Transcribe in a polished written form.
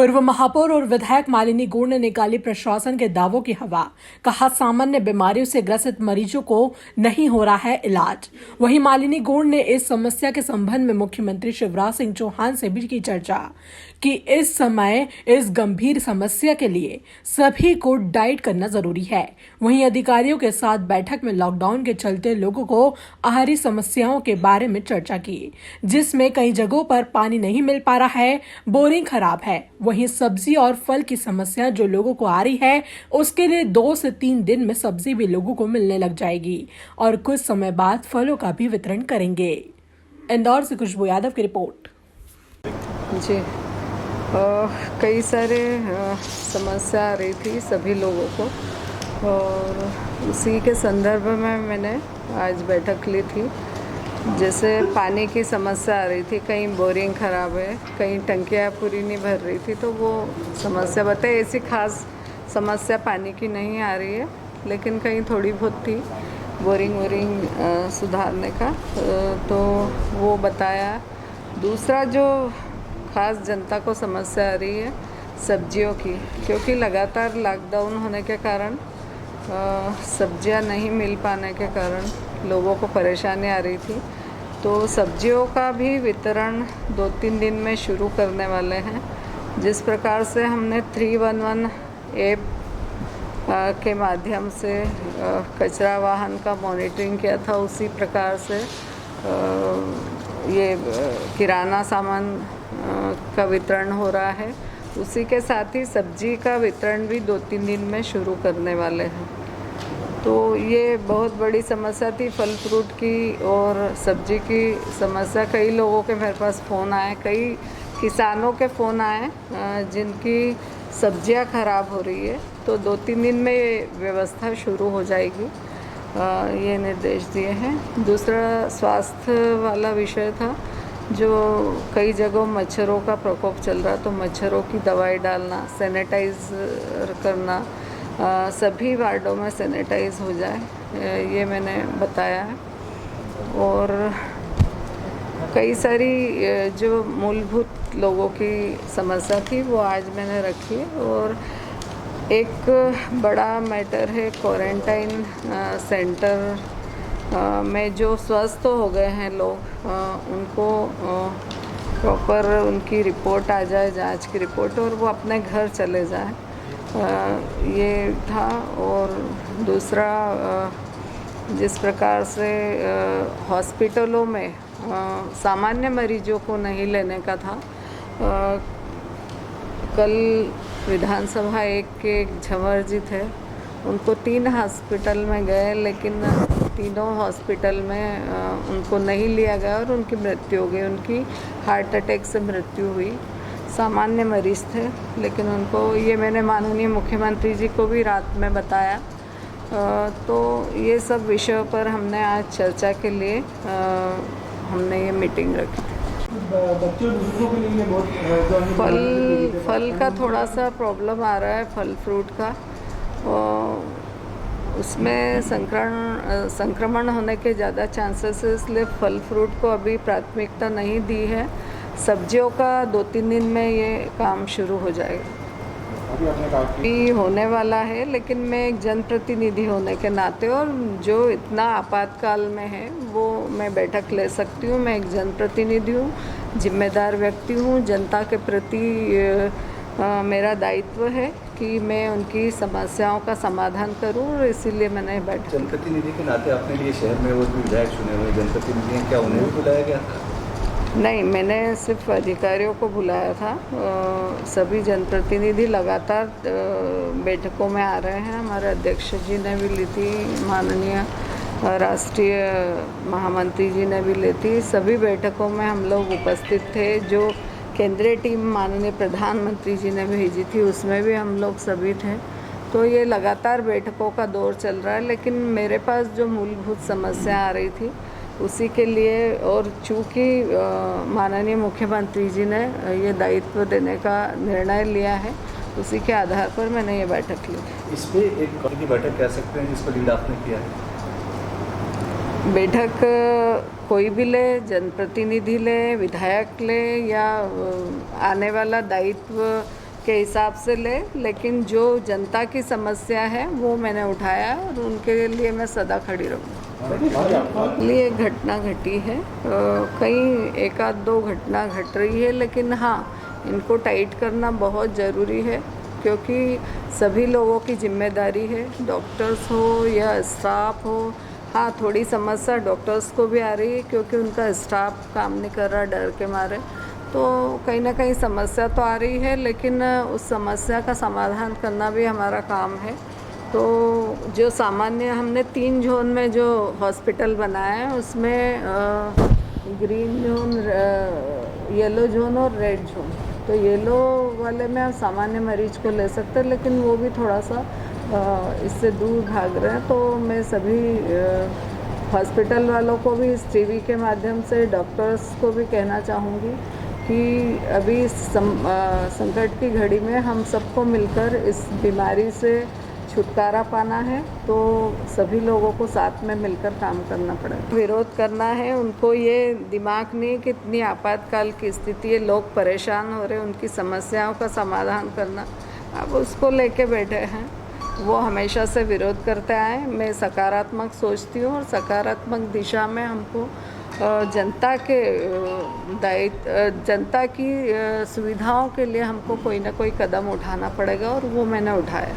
पूर्व महापौर और विधायक मालिनी गौड़ ने निकाली प्रशासन के दावों की हवा। कहा सामान्य बीमारियों से ग्रसित मरीजों को नहीं हो रहा है इलाज। वहीं मालिनी गौड़ ने इस समस्या के संबंध में मुख्यमंत्री शिवराज सिंह चौहान से भी की चर्चा कि इस समय इस गंभीर समस्या के लिए सभी को डाइट करना जरूरी है। वहीं अधिकारियों के साथ बैठक में लॉकडाउन के चलते लोगों को आहारी समस्याओं के बारे में चर्चा की, जिसमें कई जगहों पर पानी नहीं मिल पा रहा है, बोरिंग खराब है। वहीं सब्जी और फल की समस्या जो लोगों को आ रही है, उसके लिए 2 से 3 दिन में सब्जी भी लोगों को मिलने लग जाएगी और कुछ समय बाद फलों का भी वितरण करेंगे। इंदौर से खुशबू यादव की रिपोर्ट। जी, कई सारे समस्या आ रही थी सभी लोगों को और उसी के संदर्भ में मैंने आज बैठक ली थी। जैसे पानी की समस्या आ रही थी, कहीं बोरिंग ख़राब है, कहीं टंकियाँ पूरी नहीं भर रही थी, तो वो समस्या बताए। ऐसी खास समस्या पानी की नहीं आ रही है, लेकिन कहीं थोड़ी बहुत थी बोरिंग सुधारने का, तो वो बताया। दूसरा जो खास जनता को समस्या आ रही है सब्जियों की, क्योंकि लगातार लॉकडाउन होने के कारण सब्जियां नहीं मिल पाने के कारण लोगों को परेशानी आ रही थी। तो सब्जियों का भी वितरण 2-3 दिन में शुरू करने वाले हैं। जिस प्रकार से हमने 311 ऐप के माध्यम से कचरा वाहन का मॉनिटरिंग किया था, उसी प्रकार से ये किराना सामान का वितरण हो रहा है। उसी के साथ ही सब्जी का वितरण भी 2-3 दिन में शुरू करने वाले हैं। तो ये बहुत बड़ी समस्या थी फल फ्रूट की और सब्जी की समस्या। कई लोगों के मेरे पास फ़ोन आए, कई किसानों के फ़ोन आए जिनकी सब्जियां ख़राब हो रही है। तो 2-3 दिन में ये व्यवस्था शुरू हो जाएगी, ये निर्देश दिए हैं। दूसरा स्वास्थ्य वाला विषय था, जो कई जगहों मच्छरों का प्रकोप चल रहा, तो मच्छरों की दवाई डालना, सैनिटाइज करना, सभी वार्डों में सैनिटाइज हो जाए, ये मैंने बताया है। और कई सारी जो मूलभूत लोगों की समस्या थी वो आज मैंने रखी। और एक बड़ा मैटर है क्वारंटाइन सेंटर में जो स्वस्थ हो गए हैं लोग, उनको प्रॉपर उनकी रिपोर्ट आ जाए, जांच की रिपोर्ट, और वो अपने घर चले जाएं, ये था। और दूसरा, जिस प्रकार से हॉस्पिटलों में सामान्य मरीजों को नहीं लेने का था, कल विधानसभा 1 के झंवर जी थे, उनको 3 हॉस्पिटल में गए, लेकिन तीनों हॉस्पिटल में उनको नहीं लिया गया और उनकी मृत्यु हो गई। उनकी हार्ट अटैक से मृत्यु हुई। सामान्य मरीज थे, लेकिन उनको, ये मैंने माननीय मुख्यमंत्री जी को भी रात में बताया। तो ये सब विषयों पर हमने आज चर्चा के लिए हमने ये मीटिंग रखी। बच्चों बुजुर्गों के लिए बहुत फल का थोड़ा सा प्रॉब्लम आ रहा है, फल फ्रूट का। उसमें संक्रमण होने के ज़्यादा चांसेस है, इसलिए फल फ्रूट को अभी प्राथमिकता नहीं दी है। सब्जियों का 2-3 दिन में ये काम शुरू हो जाएगा। अभी आपने कहा कि होने वाला है, लेकिन मैं एक जनप्रतिनिधि होने के नाते, और जो इतना आपातकाल में है वो मैं बैठक ले सकती हूँ। मैं एक जनप्रतिनिधि हूँ, जिम्मेदार व्यक्ति हूँ। जनता के प्रति मेरा दायित्व है कि मैं उनकी समस्याओं का समाधान करूँ, और इसीलिए मैंने बैठक। जनप्रतिनिधि के नाते आपने लिए शहर में वो विधायक चुने हुए जनप्रतिनिधि हैं, क्या उन्हें भी बुलाया गया था? नहीं, मैंने सिर्फ अधिकारियों को बुलाया था। सभी जनप्रतिनिधि लगातार बैठकों में आ रहे हैं। हमारे अध्यक्ष जी ने भी ली थी, माननीय राष्ट्रीय महामंत्री जी ने भी ली थी। सभी बैठकों में हम लोग उपस्थित थे। जो केंद्रीय टीम माननीय प्रधानमंत्री जी ने भेजी थी, उसमें भी हम लोग सभी थे। तो ये लगातार बैठकों का दौर चल रहा है, लेकिन मेरे पास जो मूलभूत समस्या आ रही थी उसी के लिए, और चूँकि माननीय मुख्यमंत्री जी ने ये दायित्व देने का निर्णय लिया है, उसी के आधार पर मैंने ये बैठक ली। इस पे एक कमेटी की बैठक कह सकते हैं जिस पर लीड आपने किया है? बैठक कोई भी ले, जनप्रतिनिधि ले, विधायक ले, या आने वाला दायित्व के हिसाब से ले, लेकिन जो जनता की समस्या है वो मैंने उठाया और उनके लिए मैं सदा खड़ी रहूँगी। ये घटना घटी है, कहीं एक आध दो घटना घट रही है, लेकिन हाँ इनको टाइट करना बहुत ज़रूरी है क्योंकि सभी लोगों की जिम्मेदारी है, डॉक्टर्स हो या स्टाफ हो। हाँ थोड़ी समस्या डॉक्टर्स को भी आ रही है क्योंकि उनका स्टाफ काम नहीं कर रहा डर के मारे, तो कहीं ना कहीं समस्या तो आ रही है, लेकिन उस समस्या का समाधान करना भी हमारा काम है। तो जो सामान्य हमने 3 जोन में जो हॉस्पिटल बनाया है उसमें ग्रीन जोन, येलो जोन और रेड जोन। तो येलो वाले में आप सामान्य मरीज को ले सकते हैं, लेकिन वो भी थोड़ा सा इससे दूर भाग रहे हैं। तो मैं सभी हॉस्पिटल वालों को भी इस टीवी के माध्यम से डॉक्टर्स को भी कहना चाहूँगी कि अभी संकट की घड़ी में हम सबको मिलकर इस बीमारी से छुटकारा पाना है, तो सभी लोगों को साथ में मिलकर काम करना पड़ेगा। विरोध करना है, उनको ये दिमाग नहीं कि इतनी आपातकाल की स्थिति है, लोग परेशान हो रहे हैं, उनकी समस्याओं का समाधान करना अब उसको लेके बैठे हैं। वो हमेशा से विरोध करते आए। मैं सकारात्मक सोचती हूँ और सकारात्मक दिशा में हमको जनता की सुविधाओं के लिए हमको कोई ना कोई कदम उठाना पड़ेगा और वो मैंने उठाया।